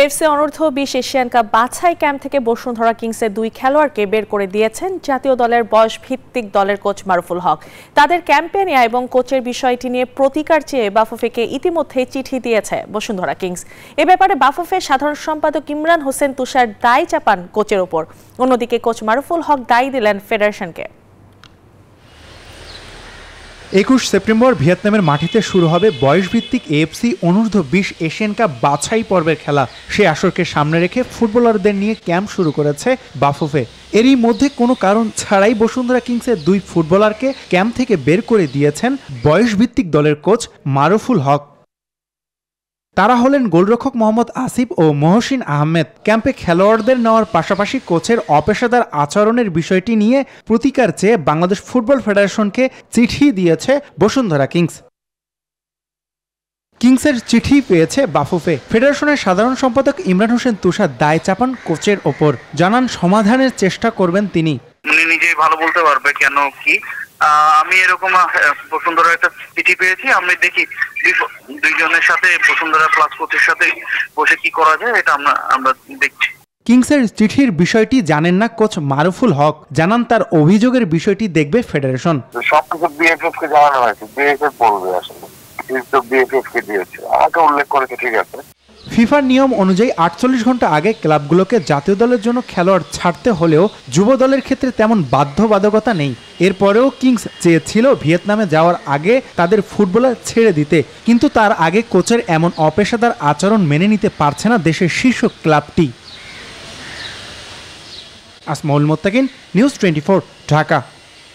FC অনূর্ধ্ব-20 Asian cup বাছাই camp থেকে বসুন্ধরা কিংসের 2 খেলোয়াড়কে বের করে দিয়েছেন জাতীয় দলের বয়স ভিত্তিক দলের কোচ মারুফুল হক। তাদের ক্যাম্পে নেওয়া এবং কোচের বিষয়টি নিয়ে প্রতিকার চেয়ে বাফুফেকে ইতিমধ্যেই চিঠি দিয়েছে বসুন্ধরা কিংস। এ ব্যাপারে বাফুফের সাধারণ সম্পাদক ইমরান হোসেন তুষার দায় চাপান কোচের ওপর। অন্যদিকে কোচ মারুফুল হক দায় দিলেন ফেডারেশনকে। 21 সেপ্টেম্বর ভিয়েতনামের মাটিতে শুরু হবে বয়সভিত্তিক এএফসি অনূর্ধ্ব-20 এশিয়ান কাপ বাছাই পর্বের খেলা। সেই আসরকে সামনে রেখে ফুটবলারদের নিয়ে ক্যাম্প শুরু করেছে বাফুফে। এরই মধ্যে কোনো কারণ ছাড়াই বসুন্ধরা কিংসের 2 ফুটবলারকে ক্যাম্প থেকে বের করে দিয়েছেন বয়সভিত্তিক দলের কোচ মারুফুল হক। তারা হলেন গোলরক্ষক মোহাম্মদ আসিফ ও মহসিন আহমেদ। ক্যাম্পে খেলোয়াড়দের নেওয়ার পাশাপাশি কোচের অপেশাদার আচরণের বিষয়টি নিয়ে প্রতিকার চেয়ে বাংলাদেশ ফুটবল ফেডারেশনকে চিঠি দিয়েছে বসুন্ধরা কিংস। কিংসের চিঠি পেয়েছে বাফুফে। ফেডারেশনের সাধারণ সম্পাদক ইমরান হোসেন তুষার দায় চাপান কোচের ওপর। জানান সমাধানের চেষ্টা করবেন তিনি। উনি নিজেই ভালো বলতে পারবে কেন কি। আমি এরকম বসুন্ধরা একটা চিঠি পেয়েছি, আমি দেখি দুইজনের সাথে বসুন্ধরা প্লাস কোচের সাথে বসে কি করা যায়, এটা আমরা দেখছি। কিংসের চিঠির বিষয়টি জানেন না কোচ মারুফুল হক। জানান তার অভিযোগের বিষয়টি দেখবে ফেডারেশন। সবকিছু বিএফএফ কে জানানো হয়েছে, বিএফএফ বলবে আসলে বিএফএফ কে দিয়েছে, আমাকে উল্লেখ করেছে, ঠিক আছে। ফিফার নিয়ম অনুযায়ী 48 ঘন্টা আগে ক্লাবগুলোকে জাতীয় দলের জন্য খেলোয়াড় ছাড়তে হলেও যুব দলের ক্ষেত্রে তেমন বাধ্যবাধকতা নেই। এরপরেও কিংস চেয়েছিল ভিয়েতনামে যাওয়ার আগে তাদের ফুটবলার ছেড়ে দিতে, কিন্তু তার আগে কোচের এমন অপেশাদার আচরণ মেনে নিতে পারছে না দেশের শীর্ষ ক্লাবটি। আসমাউল মোত্তাকিন, নিউজ 24, ঢাকা।